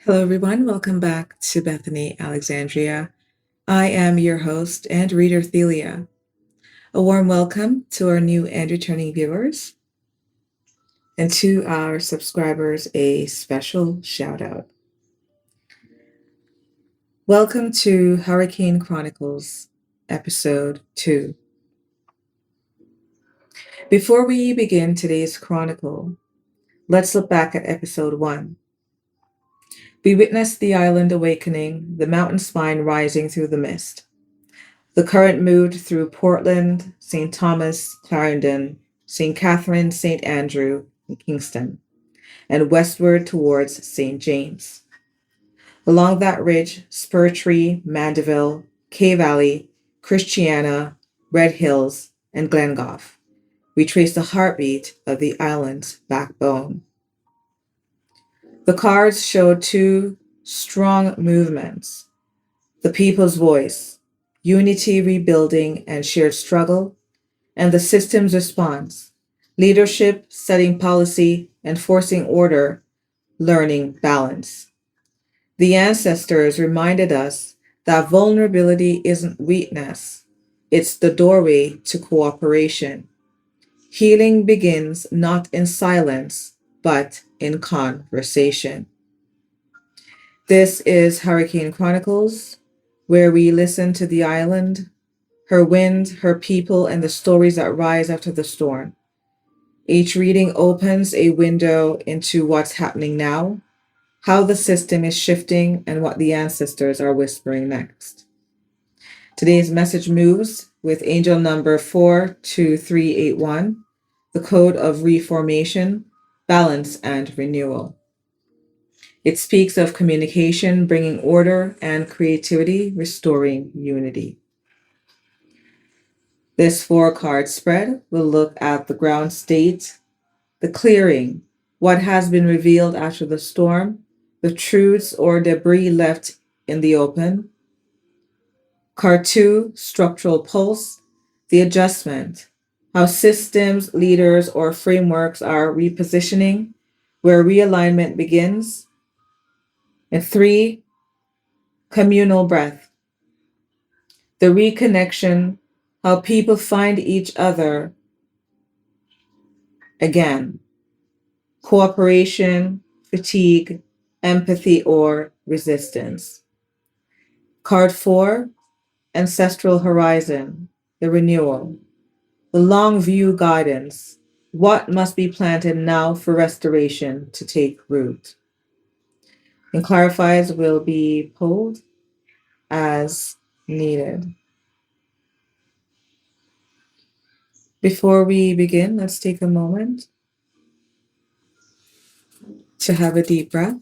Hello, everyone. Welcome back to Bethany, Alexandria. I am your host and reader, Thelia. A warm welcome to our new and returning viewers, and to our subscribers, a special shout out. Welcome to Hurricane Chronicles, Episode 2. Before we begin today's chronicle, let's look back at Episode 1. We witnessed the island awakening, the mountain spine rising through the mist. The current moved through Portland, St. Thomas, Clarendon, St. Catherine, St. Andrew, and Kingston, and westward towards St. James. Along that ridge, Spur Tree, Mandeville, K Valley, Christiana, Red Hills, and Glengoff, we trace the heartbeat of the island's backbone. The cards showed two strong movements: the people's voice, unity rebuilding and shared struggle, and the system's response, leadership setting policy, enforcing order, learning balance. The ancestors reminded us that vulnerability isn't weakness, it's the doorway to cooperation. Healing begins not in silence, but in conversation. This is Hurricane Chronicles, where we listen to the island, her wind, her people, and the stories that rise after the storm. Each reading opens a window into what's happening now, how the system is shifting, and what the ancestors are whispering next. Today's message moves with angel number 42381, the code of reformation, balance, and renewal. It speaks of communication, bringing order, and creativity, restoring unity. This 4-card spread will look at the ground state, the clearing, what has been revealed after the storm, the truths or debris left in the open. Card 2, structural pulse, the adjustment, how systems, leaders, or frameworks are repositioning, where realignment begins. And 3, communal breath, the reconnection, how people find each other again. Cooperation, fatigue, empathy, or resistance. Card 4, ancestral horizon, the renewal. The long view guidance, what must be planted now for restoration to take root. And clarifies will be pulled as needed. Before we begin, let's take a moment to have a deep breath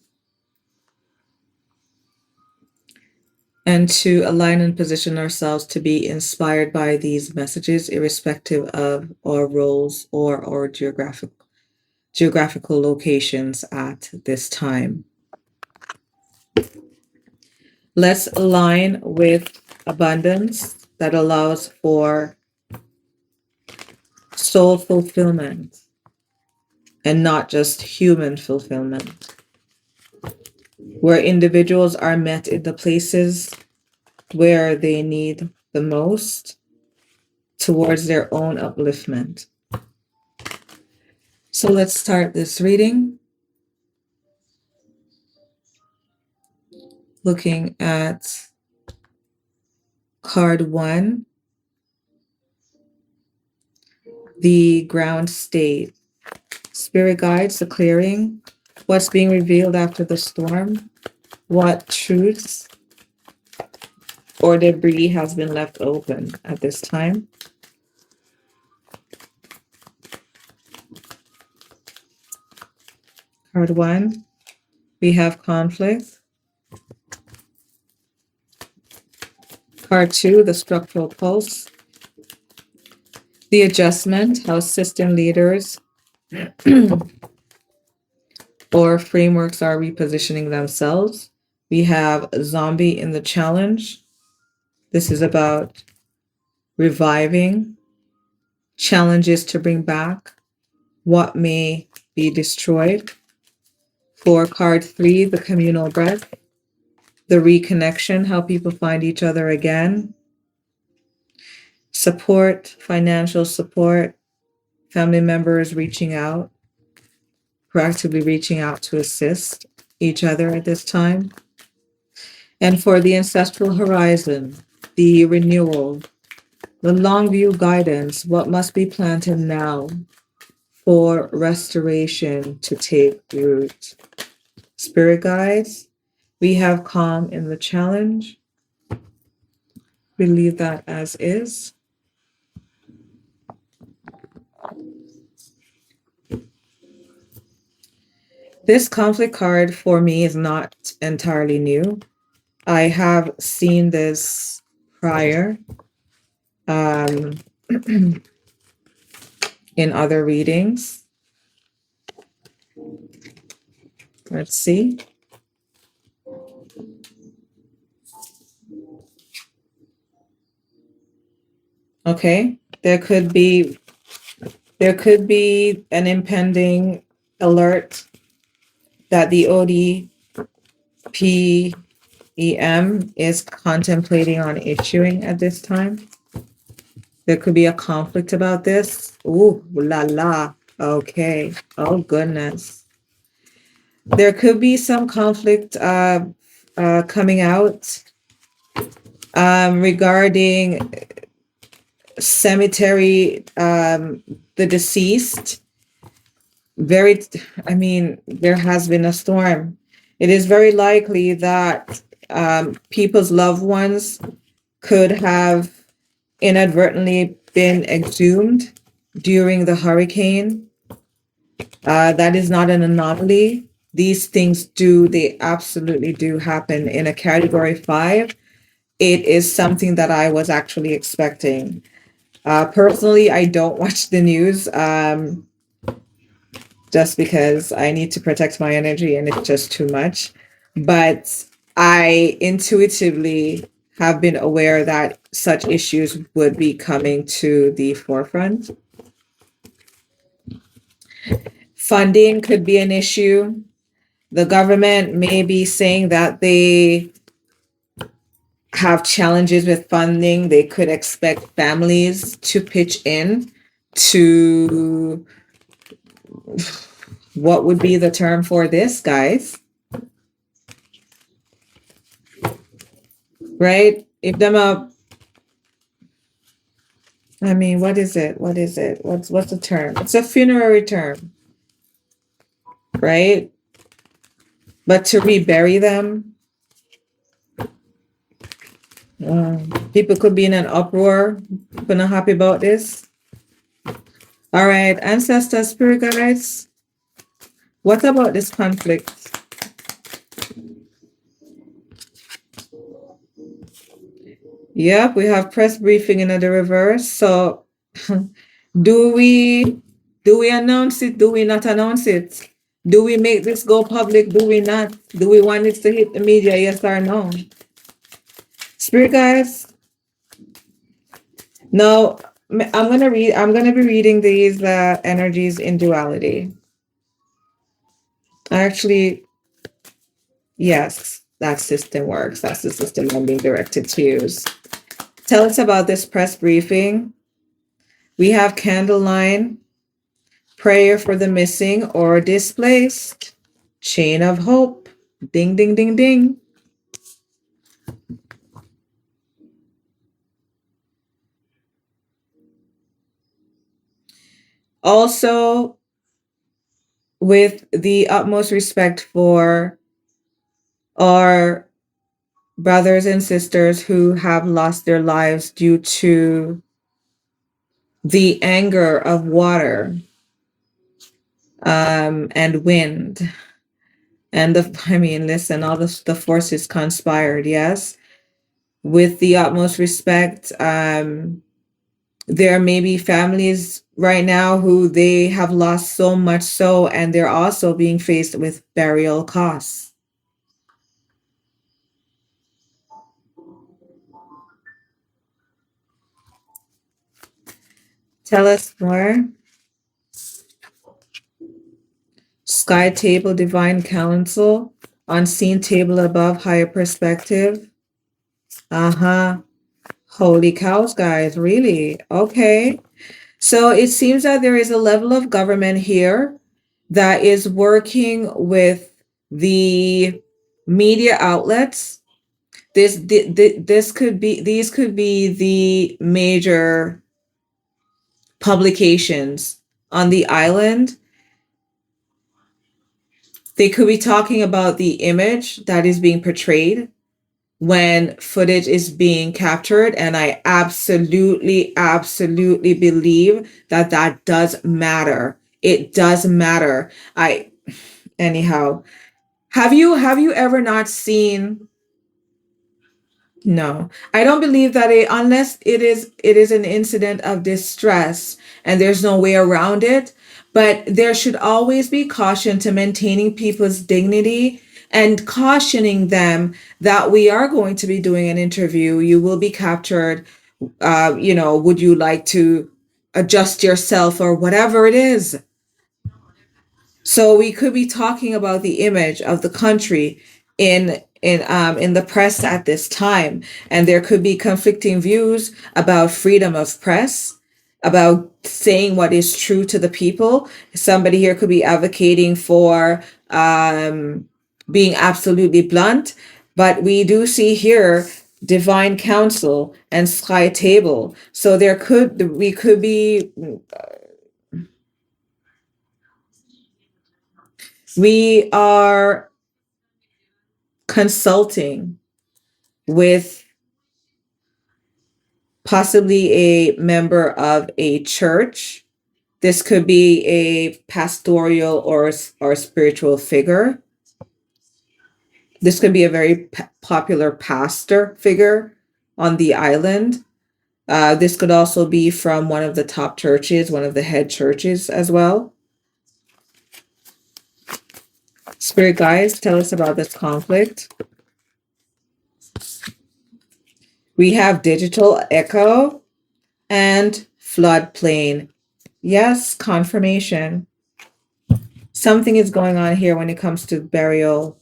and to align and position ourselves to be inspired by these messages, irrespective of our roles or our geographical locations at this time. Let's align with abundance that allows for soul fulfillment and not just human fulfillment, where individuals are met in the places where they need the most towards their own upliftment. So let's start this reading looking at card 1, the ground state. Spirit guides, the clearing, what's being revealed after the storm, what truths or debris has been left open at this time. Card 1, we have conflict. Card 2, the structural pulse. The adjustment, how system leaders or frameworks are repositioning themselves. We have zombie in the challenge. This is about reviving, challenges to bring back, what may be destroyed. For card 3, the communal breath, the reconnection, how people find each other again. Support, financial support, family members reaching out, proactively reaching out to assist each other at this time. And for the ancestral horizon, the renewal, the long view guidance, what must be planted now for restoration to take root. Spirit guides, we have calm in the challenge. We leave that as is. This conflict card for me is not entirely new. I have seen this prior in other readings. Let's see. Okay, there could be an impending alert that the ODPEM is contemplating on issuing at this time. There could be a conflict about this. Ooh, la la. Okay. Oh goodness. There could be some conflict coming out regarding cemetery, the deceased. There has been a storm. It is very likely that people's loved ones could have inadvertently been exhumed during the hurricane. That is not an anomaly. These things they absolutely do happen. In a category 5, it is something that I was actually expecting. Personally, I don't watch the news just because I need to protect my energy and it's just too much. But I intuitively have been aware that such issues would be coming to the forefront. Funding could be an issue. The government may be saying that they have challenges with funding. They could expect families to pitch in to, what would be the term for this, guys? Right? If them up, what is it? What's the term? It's a funerary term, right? But to rebury them, people could be in an uproar. People not happy about this. All right, ancestors, spirit guides, what about this conflict? Yep, we have press briefing in the reverse. So do we announce it? Do we not announce it? Do we make this go public? Do we not? Do we want it to hit the media? Yes or no? Spirit guides. No, I'm gonna be reading these energies in duality. Actually, yes, that system works. That's the system I'm being directed to use. Tell us about this press briefing. We have candle line, prayer for the missing or displaced, chain of hope, ding, ding, ding, ding. Also, with the utmost respect for our brothers and sisters who have lost their lives due to the anger of water and wind. And listen, all the forces conspired, yes. With the utmost respect, there may be families right now who they have lost so much so, and they're also being faced with burial costs. Tell us more. Sky table, divine counsel. Unseen table above, higher perspective. Uh-huh. Holy cows, guys, really? Okay. So it seems that there is a level of government here that is working with the media outlets. This could be, these could be the major publications on the island. They could be talking about the image that is being portrayed when footage is being captured. And I absolutely, absolutely believe that that does matter. It does matter. Anyhow, have you ever not seen? No, I don't believe that unless it is an incident of distress and there's no way around it, but there should always be caution to maintaining people's dignity and cautioning them that we are going to be doing an interview. You will be captured. Would you like to adjust yourself or whatever it is? So we could be talking about the image of the country in the press at this time, and there could be conflicting views about freedom of press, about saying what is true to the people. Somebody here could be advocating for being absolutely blunt, but we do see here divine counsel and sky table. So we are consulting with possibly a member of a church. This could be a pastoral or spiritual figure. This could be a very popular pastor figure on the island. This could also be from one of the top churches, one of the head churches as well. Spirit guides, tell us about this conflict. We have digital echo and floodplain. Yes, confirmation. Something is going on here when it comes to burial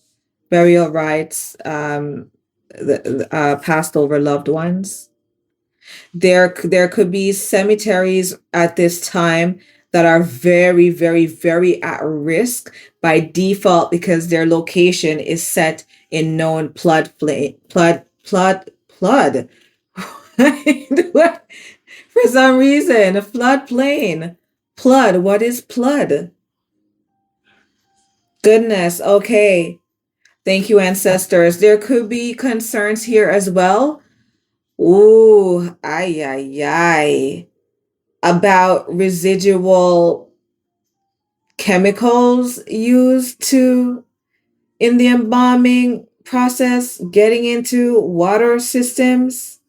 rites, passed over loved ones. There could be cemeteries at this time that are very, very, very at risk by default because their location is set in known flood. For some reason, a floodplain. Flood. What is flood? Goodness. Okay. Thank you, ancestors. There could be concerns here as well. Ooh, ay, ay, ay. About residual chemicals used in the embalming process, getting into water systems.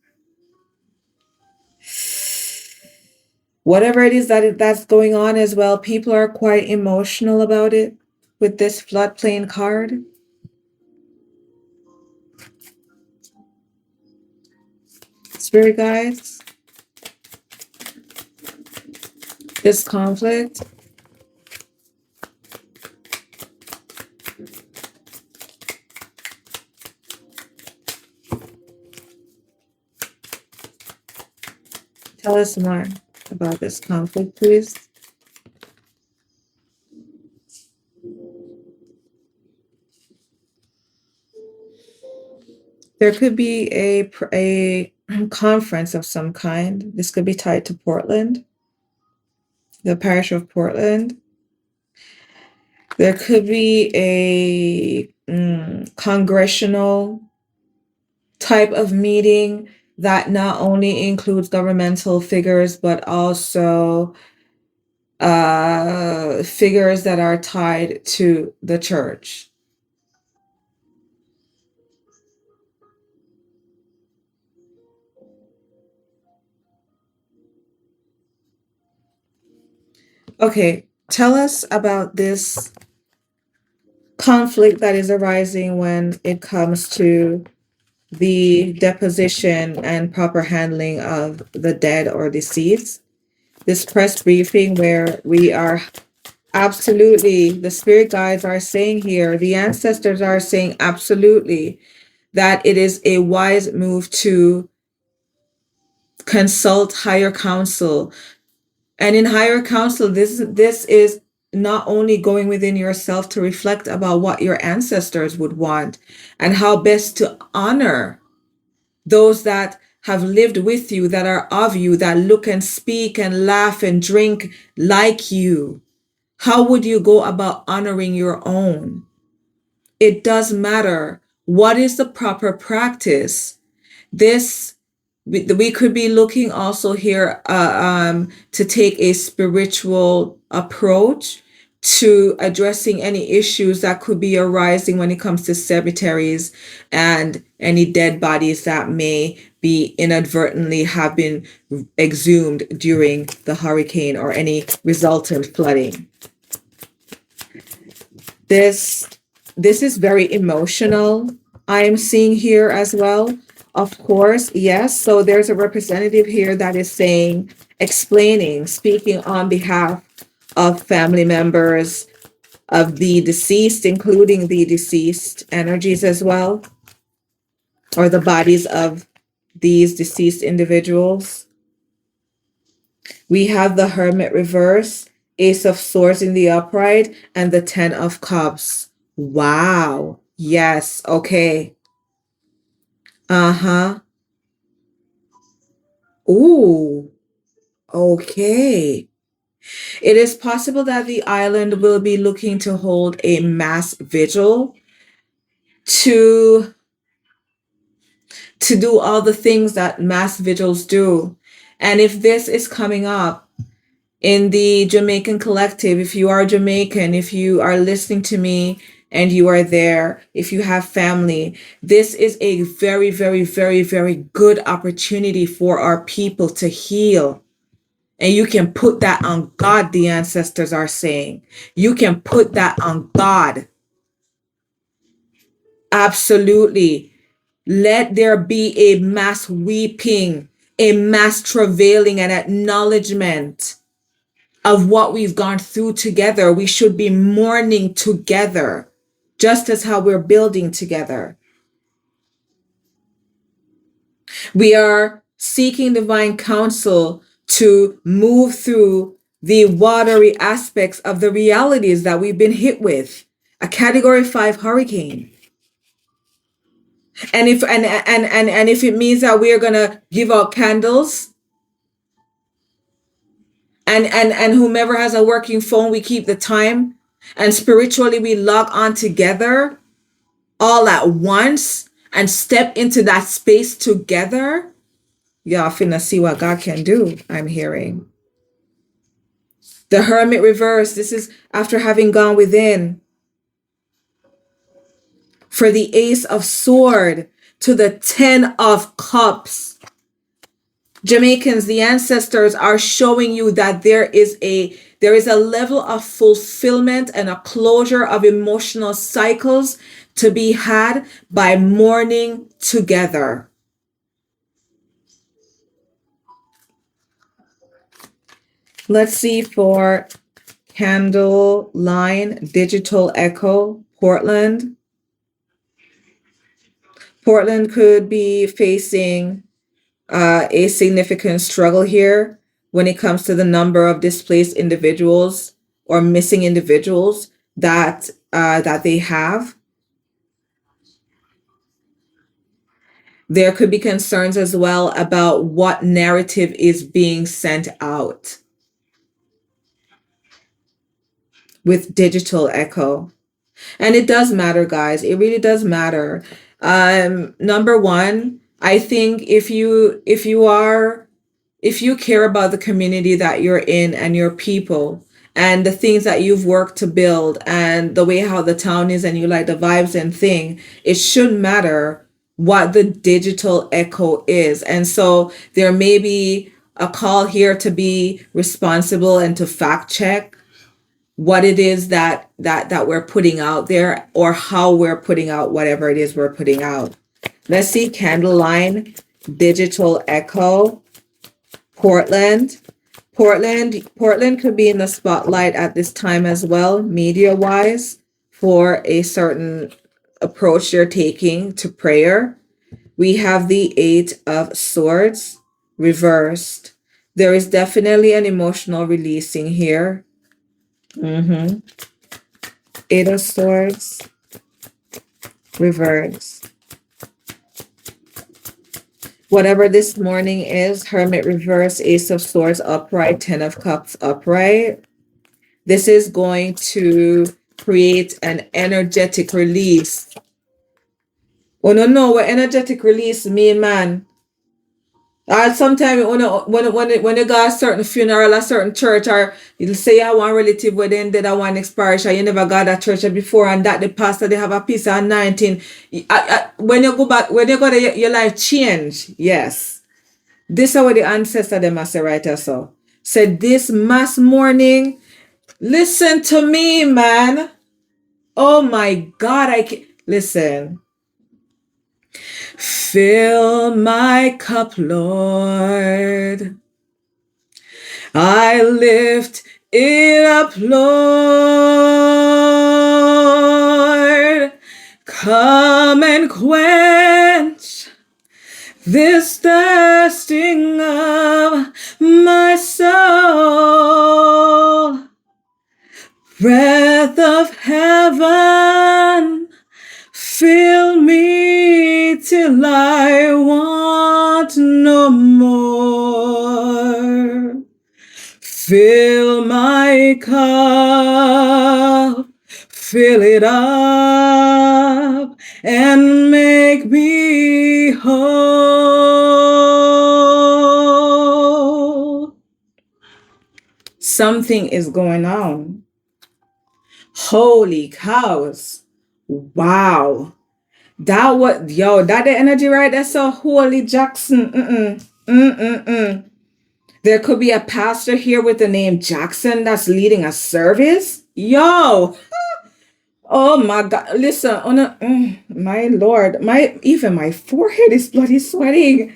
Whatever it is that's going on as well, people are quite emotional about it with this floodplain card. Spirit guides, this conflict. Tell us more about this conflict, please. There could be a conference of some kind. This could be tied to Portland, the parish of Portland. There could be a congressional type of meeting that not only includes governmental figures, but also figures that are tied to the church. Okay, tell us about this conflict that is arising when it comes to the deposition and proper handling of the dead or deceased. This press briefing where we are Absolutely. The spirit guides are saying here, the ancestors are saying absolutely that it is a wise move to consult higher counsel. And in higher counsel, this is not only going within yourself to reflect about what your ancestors would want and how best to honor those that have lived with you, that are of you, that look and speak and laugh and drink like you. How would you go about honoring your own? It does matter. What is the proper practice? This we could be looking also here to take a spiritual approach to addressing any issues that could be arising when it comes to cemeteries and any dead bodies that may be inadvertently have been exhumed during the hurricane or any resultant flooding. This is very emotional. I am seeing here as well. Of course, yes. So there's a representative here that is saying, explaining, speaking on behalf of family members of the deceased, including the deceased energies as well, or the bodies of these deceased individuals. We have the Hermit reverse, Ace of Swords in the upright, and the Ten of Cups. Wow. Yes. Okay. Uh-huh. Ooh. Okay. It is possible that the island will be looking to hold a mass vigil to do all the things that mass vigils do. And if this is coming up in the Jamaican collective, if you are Jamaican, if you are listening to me and you are there, if you have family, this is a very, very, very, very good opportunity for our people to heal. And you can put that on God, the ancestors are saying. You can put that on God. Absolutely. Let there be a mass weeping, a mass travailing, and acknowledgement of what we've gone through together. We should be mourning together, just as how we're building together. We are seeking divine counsel to move through the watery aspects of the realities that we've been hit with. A category 5 hurricane. And if it means that we're gonna give out candles, and whomever has a working phone, we keep the time, and spiritually we log on together all at once and step into that space together. Y'all finna see what God can do, I'm hearing. The Hermit reverse, this is after having gone within. For the Ace of Sword to the Ten of Cups. Jamaicans, the ancestors are showing you that there is a level of fulfillment and a closure of emotional cycles to be had by mourning together. Let's see for candle line, digital echo, Portland. Portland could be facing a significant struggle here when it comes to the number of displaced individuals or missing individuals that they have. There could be concerns as well about what narrative is being sent out with digital echo. And it does matter, guys. It really does matter. Number one, I think if you care about the community that you're in and your people and the things that you've worked to build and the way how the town is and you like the vibes and thing, it shouldn't matter what the digital echo is. And so there may be a call here to be responsible and to fact check what it is that we're putting out there or how we're putting out whatever it is we're putting out. Let's see, candle line, digital echo, Portland. Portland could be in the spotlight at this time as well, media-wise, for a certain approach they're taking to prayer. We have the Eight of Swords reversed. There is definitely an emotional releasing here. Eight of Swords reversed. Whatever this morning is, Hermit reverse, Ace of Swords upright, Ten of Cups upright. This is going to create an energetic release. Oh, no, what energetic release mean, man? Sometimes when you go a certain funeral, a certain church, or you'll say you want relative where they did that one next parish, or you never got that church before, and that the pastor they have a piece of 19. When you go back, when you go there, your life change. Yes. This is what the ancestor them must say right here. So said this mass mourning. Listen to me, man. Oh my God, listen. Fill my cup, Lord. I lift it up, Lord. Come and quench this thirsting of my soul. Breath of heaven, fill me till I want no more. Fill my cup, fill it up, and make me whole. Something is going on. Holy cows. Wow. That the energy right there. So holy Jackson. There could be a pastor here with the name Jackson that's leading a service. Yo. Oh my God. Listen, my Lord. Even my forehead is bloody sweating.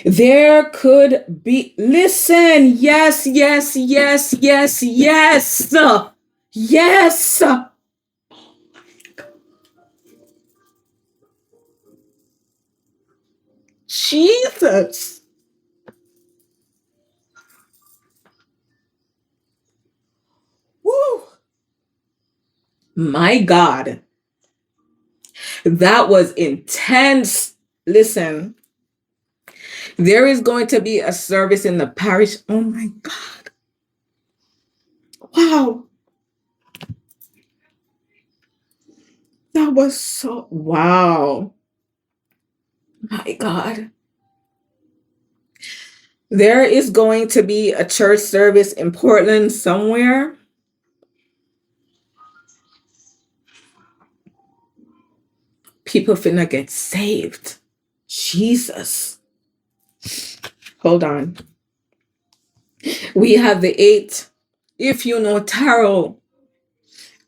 There could be, listen, yes. Jesus. Woo. My God. That was intense. Listen. There is going to be a service in the parish. Oh my God. Wow. That was so, wow. My God. There is going to be a church service in Portland somewhere. People finna get saved. Jesus. Hold on. We have the 8. If you know tarot,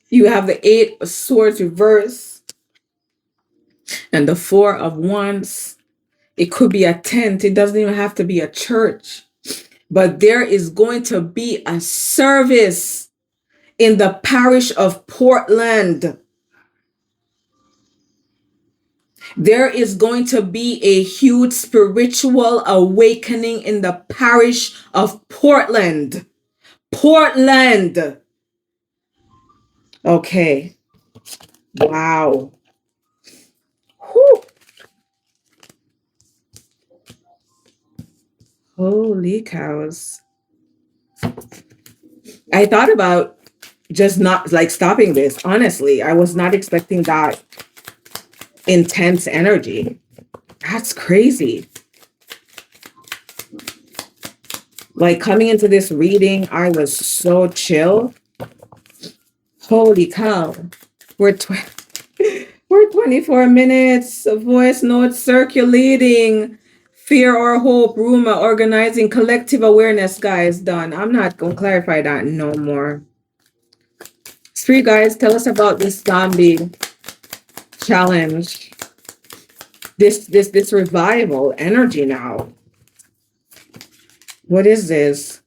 you have the 8 of Swords reverse and the 4 of Wands. It could be a tent. It doesn't even have to be a church. But there is going to be a service in the parish of Portland. There is going to be a huge spiritual awakening in the parish of Portland. Portland. Okay. Wow. Whew. Holy cows. I thought about just not like stopping this. Honestly, I was not expecting that intense energy. That's crazy. Like coming into this reading, I was so chill. Holy cow. We're 24 minutes. Voice notes circulating. Fear or hope, rumor, organizing, collective awareness, guys, done. I'm not going to clarify that no more. Three guys, tell us about this zombie challenge. This revival energy now. What is this?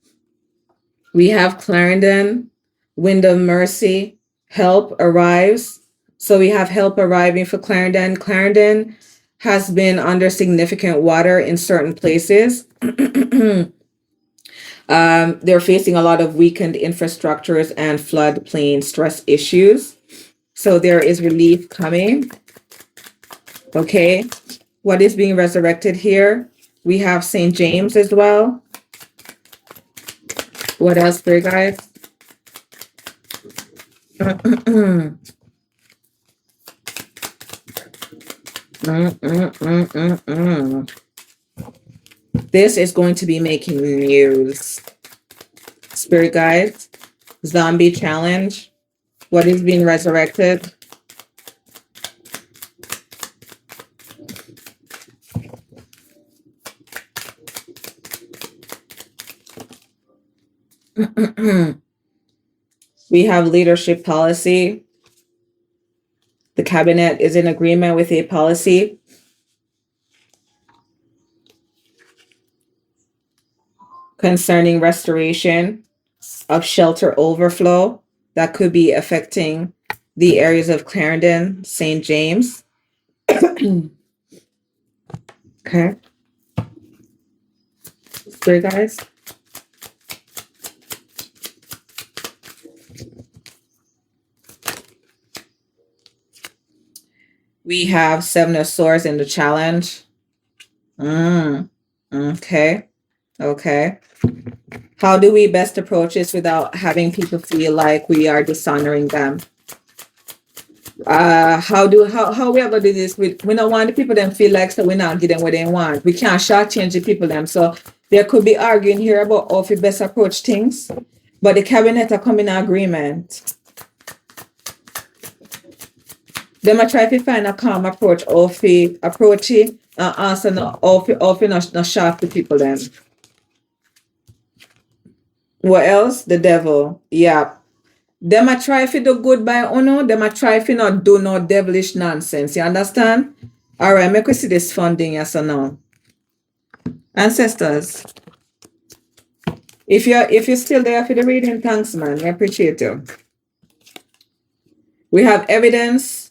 We have Clarendon, Wind of Mercy, help arrives. So we have help arriving for Clarendon. Clarendon has been under significant water in certain places. They're facing a lot of weakened infrastructures and floodplain stress issues. So there is relief coming. Okay. What is being resurrected here? We have St. James as well. What else, Spirit guys? This is going to be making news. Spirit guides, zombie challenge. What is being resurrected? We have leadership policy. The cabinet is in agreement with a policy. Concerning restoration of shelter overflow that could be affecting the areas of Clarendon, St. James. Okay. Spirit guys. We have Seven of Swords in the challenge. Okay. Okay. How do we best approach this without having people feel like we are dishonoring them? How we are gonna do this? We don't want the people them feel like so we're not getting what they want. We can't shortchange the people them. So there could be arguing here about how we best approach things, but the cabinet are coming in agreement. Them are try to find a calm approach of the approach it answer no of not sharp the people them. What else? The devil. Yeah. Them a try to do good by Uno. Them a try to not do no devilish nonsense. You understand? All right, make we see this funding, yes or no. Ancestors, if you're still there for the reading, thanks, man. I appreciate you. We have evidence,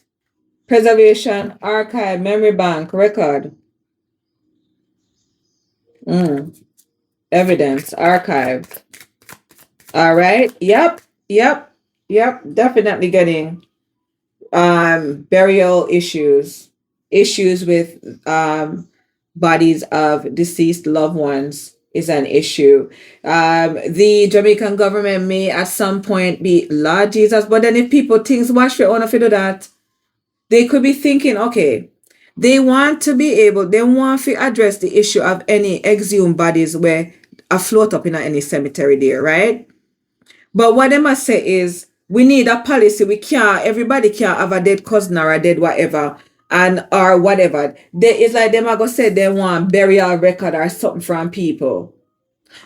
preservation, archive, memory bank, record. Evidence, archive. All right. Yep. Definitely getting burial issues with bodies of deceased loved ones is an issue. The Jamaican government may at some point be Lord Jesus, but then if people think watch for honor to do that, they could be thinking, okay, they want to address the issue of any exhumed bodies where afloat up in any cemetery there, right? But what they must say is we need a policy. Everybody can't have a dead cousin or a dead whatever or whatever. It's like them are gonna say they want burial record or something from people.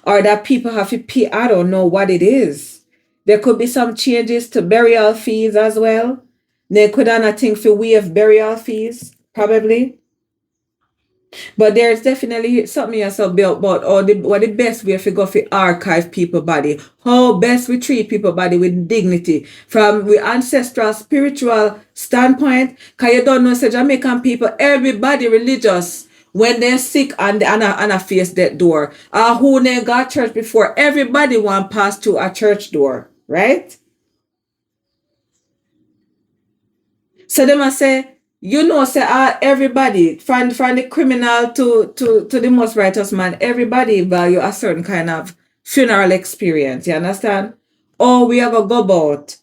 Or that people have to pay. I don't know what it is. There could be some changes to burial fees as well. They could not think for waive burial fees, probably. But there's definitely something else about what the best way to go for archive people body. How best we treat people body with dignity from the ancestral spiritual standpoint. Cause you don't know, say Jamaican people, everybody religious when they're sick and a face that door. Who they got church before, everybody want pass through a church door, right? So they must say, say everybody, from the criminal to the most righteous man, everybody value a certain kind of funeral experience. You understand? Or we have a go about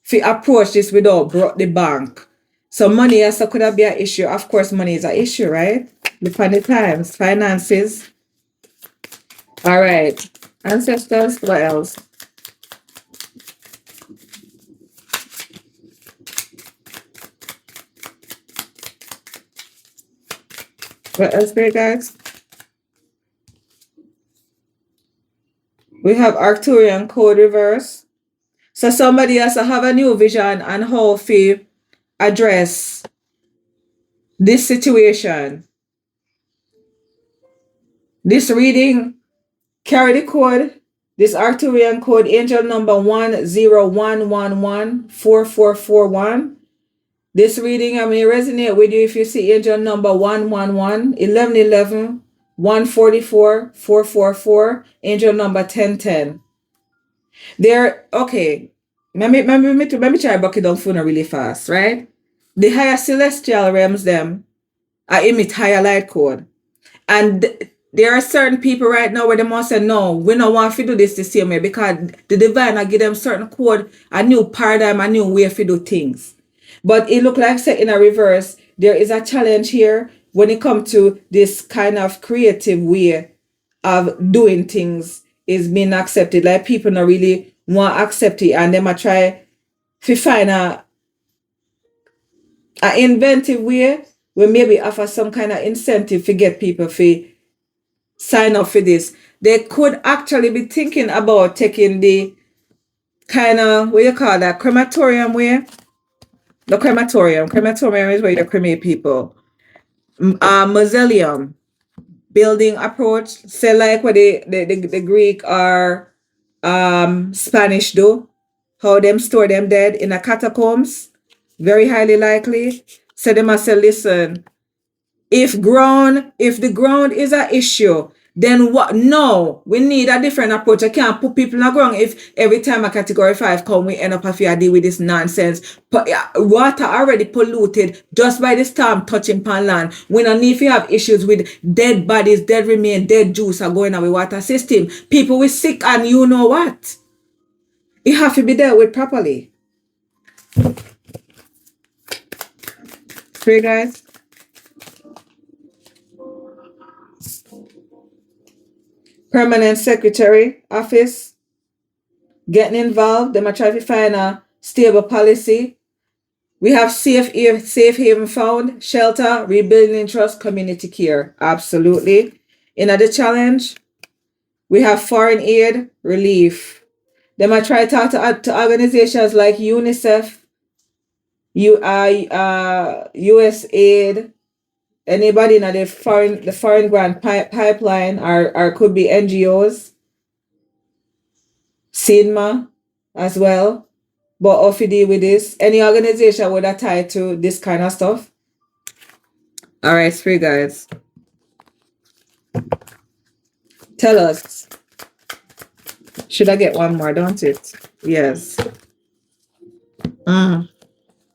to approach this without broke the bank. So money also could be an issue. Of course, money is an issue, right? Depending times, finances. All right. Ancestors, what else? What else, great guys? We have Arcturian code reverse. So somebody has to have a new vision on how to address this situation. This reading Carry the code. This Arcturian code, angel number 101114441. This reading, I may resonate with you if you see angel number 111, 1111, 144, 444, angel number 1010. There, okay. Let me try to break it down for you really fast, right? The higher celestial realms, them, I emit higher light code. And there are certain people right now where they must say, no, we don't want to do this the same way because the divine will give them certain code, a new paradigm, a new way to do things. But it look like say in a reverse, there is a challenge here when it comes to this kind of creative way of doing things is being accepted. Like people not really want to accept it and they might try to find a inventive way where maybe offer some kind of incentive to get people to sign up for this. They could actually be thinking about taking the kind of, what you call that, crematorium way. The crematorium. Crematorium is where you cremate people. Mausoleum building approach. Say like what the Greek or Spanish do. How them store them dead in a catacombs. Very highly likely. So they must say, listen, if the ground is an issue, then what? No, we need a different approach. I can't put people in the ground if every time a category 5 come, we end up having to deal with this nonsense. But water already polluted just by the storm touching pan land. We don't need to have issues with dead bodies, dead remain, dead juice are going on with water system. People will sick and you know what? It have to be dealt with properly. Pray, guys. Permanent secretary office getting involved. They might try to find a stable policy. We have safe haven found, shelter, rebuilding trust, community care. Absolutely. In the challenge, we have foreign aid, relief. They might try to talk to organizations like UNICEF, USAID, anybody in the foreign grant pipeline, or could be NGOs, CINMA as well. But if you deal with this, any organization would tie to this kind of stuff. All right, spirit guides. Tell us. Should I get one more, don't it? Yes.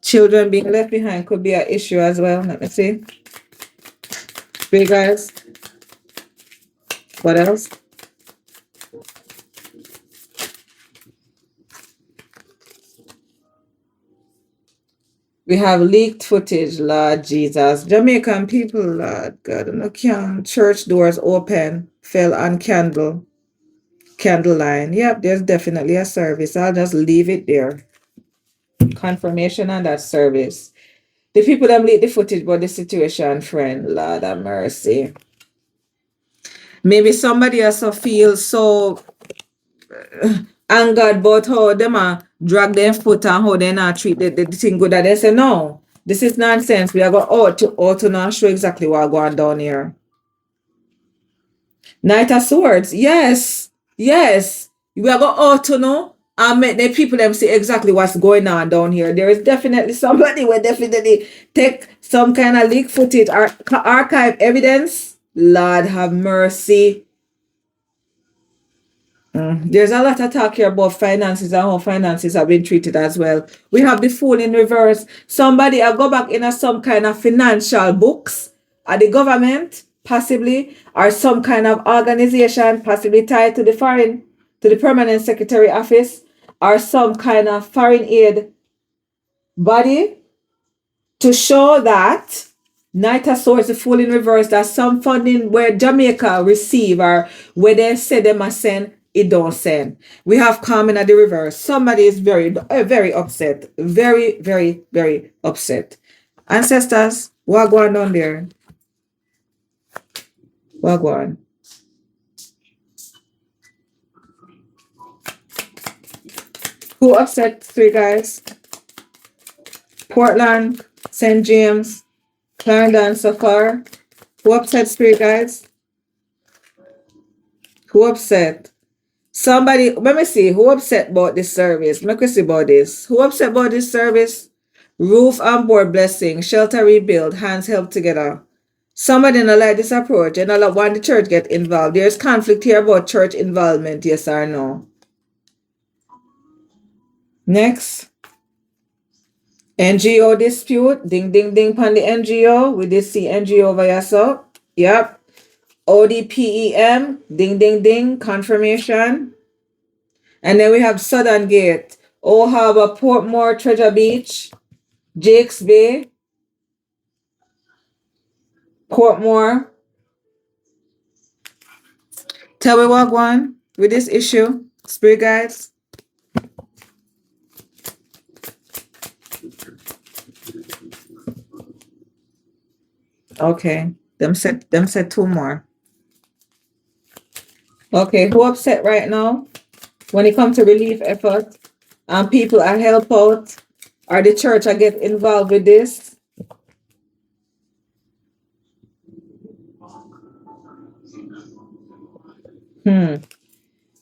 Children being left behind could be an issue as well. Let me see. Spirit guides. What else? We have leaked footage, Lord Jesus. Jamaican people, Lord God, no can. Church doors open, fell on candle line. Yep, there's definitely a service. I'll just leave it there. Confirmation on that service. The people that leak the footage about the situation, friend, Lord have mercy. Maybe somebody also feels so angered about how them drag their foot and how they not treat the thing good, that they say, no, this is nonsense. We are going to not show exactly what going down here. Knight of Swords, yes. We are going to know and make the people them see exactly what's going on down here. There is definitely somebody will definitely take some kind of leak footage or archive evidence. Lord have mercy. There's a lot of talk here about finances and how finances have been treated as well. We have the fool in reverse. Somebody will go back in some kind of financial books at the government, possibly, or some kind of organization, possibly tied to the permanent secretary office, or some kind of foreign aid body to show that Knight of Swords, the fool in reverse, that some funding where Jamaica receive or where they say they must send, it don't send. We have Carmen at the reverse. Somebody is very, very upset. Very, very, very upset. Ancestors, what going on there? What going? Who upset, three guys? Portland, St. James, Clarendon so far. Who upset, spirit guys? Who upset? Somebody, let me see, who upset about this service? Let me see about this. Who upset about this service? Roof and board blessing, shelter rebuild, hands held together. Somebody don't like this approach and not want the church get involved. There's conflict here about church involvement, yes or no? Next. NGO dispute. Ding, ding, ding, pan the NGO. We did see NGO over here, so. Yep. ODPEM. Ding, ding, ding. Confirmation. And then we have Southern Gate. Old Harbor, Portmore, Treasure Beach, Jakes Bay, Portmore. Tell me what one with this issue, spirit guides. Okay, them said two more. Okay, who upset right now when it comes to relief effort and people are help out or the church are get involved with this? The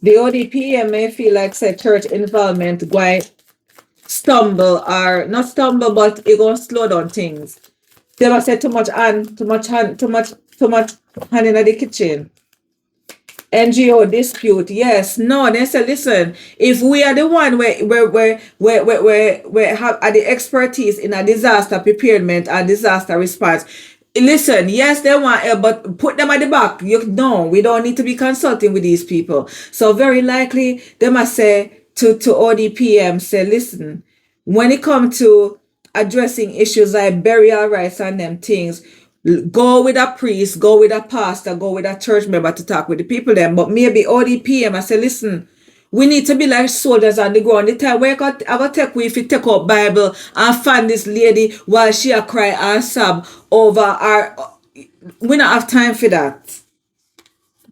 ODPM may feel like say church involvement going stumble or not stumble, but it gonna slow down things. They must say too much hand, too much hand, too much hand in the kitchen. NGO dispute, yes, no. They say, listen, if we are the one where have the expertise in a disaster preparedness and disaster response, listen, yes, they want help, but put them at the back. No, we don't need to be consulting with these people. So very likely they must say to ODPM, say, listen, when it comes to addressing issues like burial rights and them things, go with a priest, go with a pastor, go with a church member to talk with the people then. But maybe ODPM, I say, listen, we need to be like soldiers on the ground. The time we got take we if you take out Bible and find this lady while she a cry and sob over our, we don't have time for that.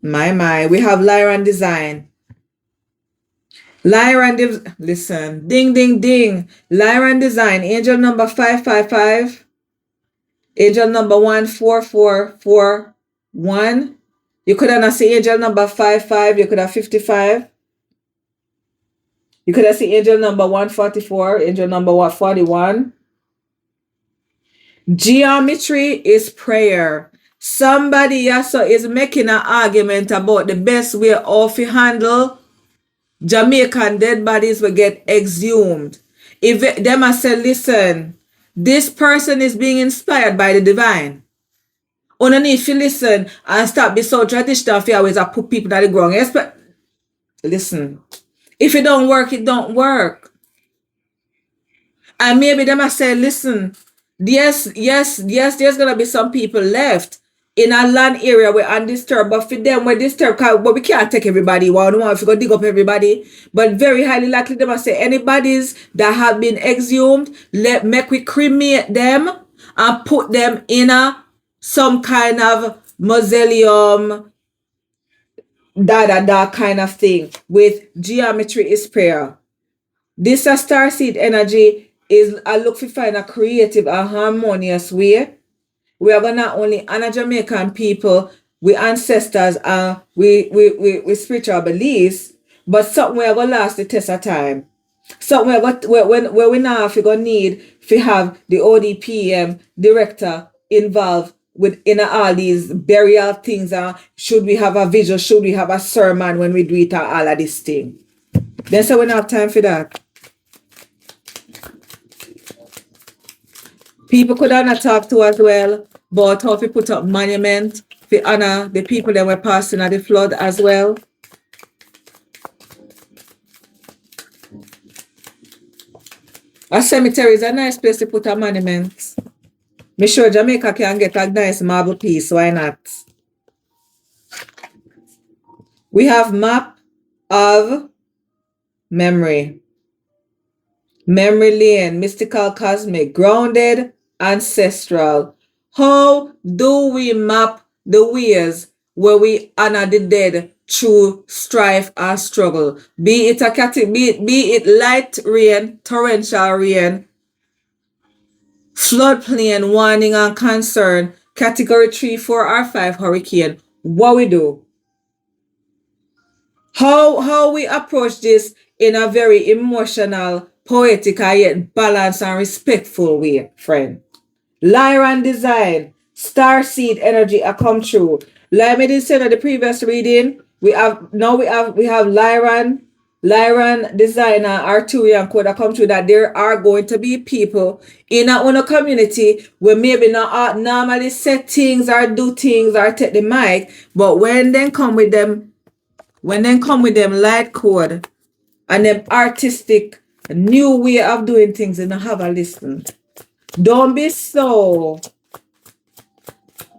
My, we have Lyran Design. Listen, ding, ding, ding. Lyran Design, angel number 555. Angel number 14441. You could have not see angel number 55. You could have 55. You could have see angel number 144. Angel number 141. Geometry is prayer. Somebody also is making an argument about the best way of to handle Jamaican dead bodies will get exhumed. If they must say, listen, this person is being inspired by the divine. Only if you listen and stop be so traditional, if you always put people at the ground. Listen, if it don't work, it don't work. And maybe they must say, listen, yes, there's gonna be some people left in a land area where undisturbed, but for them we're disturbed, but we can't take everybody. Well, no, if you go dig up everybody, but very highly likely they must say anybody's that have been exhumed, make we cremate them and put them in some kind of mausoleum, that kind of thing. With geometry is prayer. This a starseed energy is I look for find a creative and harmonious way. We are gonna only honor Jamaican people, we ancestors and we spiritual beliefs, but something we are gonna last the test of time. Something where we now gonna need to have the ODPM director involved in all these burial things. Should we have a vigil? Should we have a sermon when we do it and all of this thing? Then so we don't have time for that. People could not talk to as well, but how we put up monument to honor the people that were passing at the flood as well. A cemetery is a nice place to put a monument. Me sure Jamaica can get a nice marble piece, why not? We have map of memory. Memory lane, mystical, cosmic, grounded, ancestral. How do we map the ways where we honor the dead through strife and struggle? Be it light rain, torrential rain, floodplain, warning and concern, category 3, 4, or 5 hurricane. What we do? How we approach this in a very emotional, poetic, and yet balanced and respectful way, friend. Lyran design, star seed energy a come true. Like I did say at the previous reading, we have Lyran designer Arturian code that come true that there are going to be people in our own community where maybe not normally set things or do things or take the mic, but when they come with them light code and them artistic new way of doing things, and have a listen. Don't be so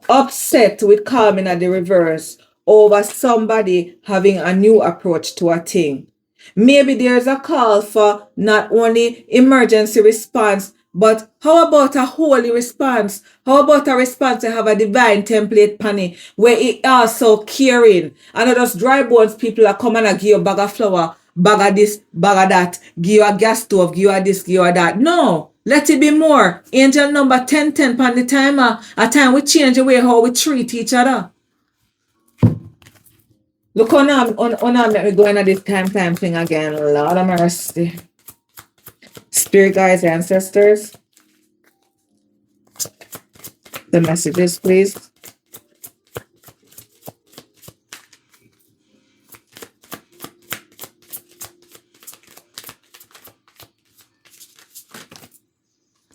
upset with calming at the reverse over somebody having a new approach to a thing. Maybe there's a call for not only emergency response, but how about a holy response? How about a response to have a divine template panny where it also caring? And not just dry bones people are coming and give you a bag of flour, bag of this, bag of that, give you a gas stove, give you a this, give you a that. No. Let it be more. Angel number 1010 on the timer. A time we change the way how we treat each other. Look on make me go into this time thing again. Lord of mercy. Spirit guides, ancestors. The messages, please.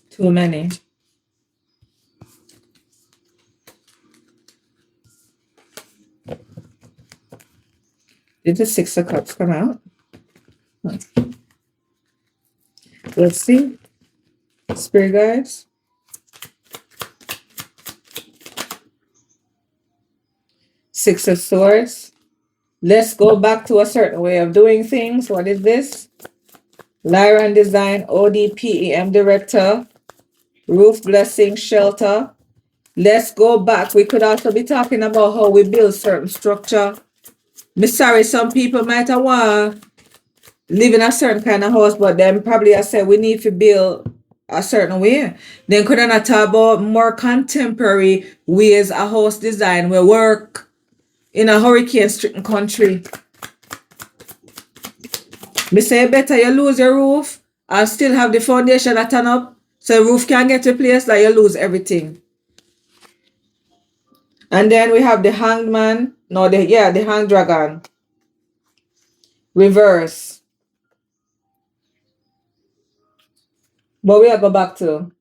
Too many. Did the Six of Cups come out? Let's see. Spirit guides. Six of Swords. Let's go back to a certain way of doing things. What is this? Lyran Design, ODPEM Director. Roof blessing, shelter. Let's go back. We could also be talking about how we build certain structure. Me sorry, some people might have want live in a certain kind of house, but then probably I said we need to build a certain way. Then could I not talk about more contemporary ways a house design will work in a hurricane-stricken country. Me say better you lose your roof and still have the foundation that turn up, so the roof can get replaced, like you lose everything. And then we have the hanged man. No, the hanged dragon. Reverse. But we'll go back to.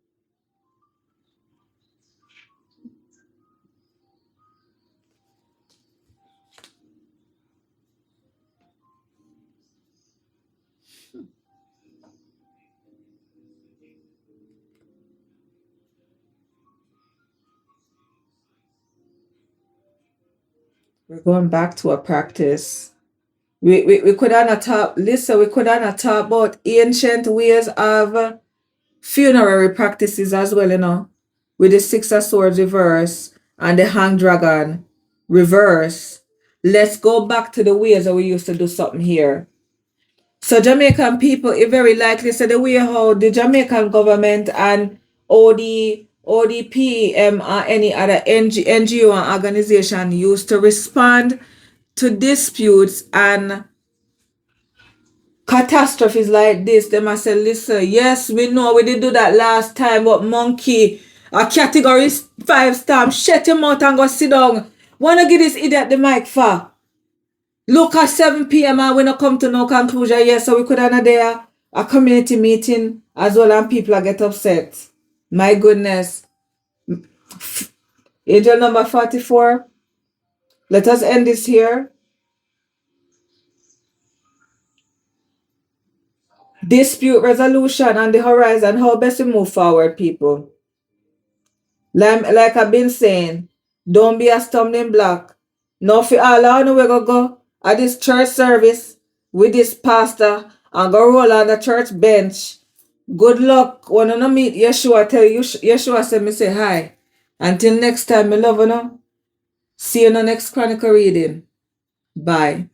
We're going back to a practice. We could not talk, listen, we could not talk about ancient ways of funerary practices as well, you know, with the Six of Swords reverse and the hanged dragon reverse. Let's go back to the ways that we used to do something here. So Jamaican people, it very likely said the way how the Jamaican government and ODP or any other NGO and organization used to respond to disputes and catastrophes like this. They must say, listen, yes, we know we did do that last time, but monkey, a category 5 storm, shut him out and go sit down. Wanna give this idiot the mic for? Look at 7 p.m. and we not come to no conclusion yet, so we could have there a community meeting as well and people get upset. My goodness. Angel number 44. Let us end this here. Dispute resolution on the horizon. How best to move forward, people? Like I've been saying, don't be a stumbling block. Now for all I know we go at this church service with this pastor and go roll on the church bench. Good luck. When I meet Yeshua, tell you Yeshua say me say hi. Until next time, my love you know. See you in the next Chronicle reading. Bye.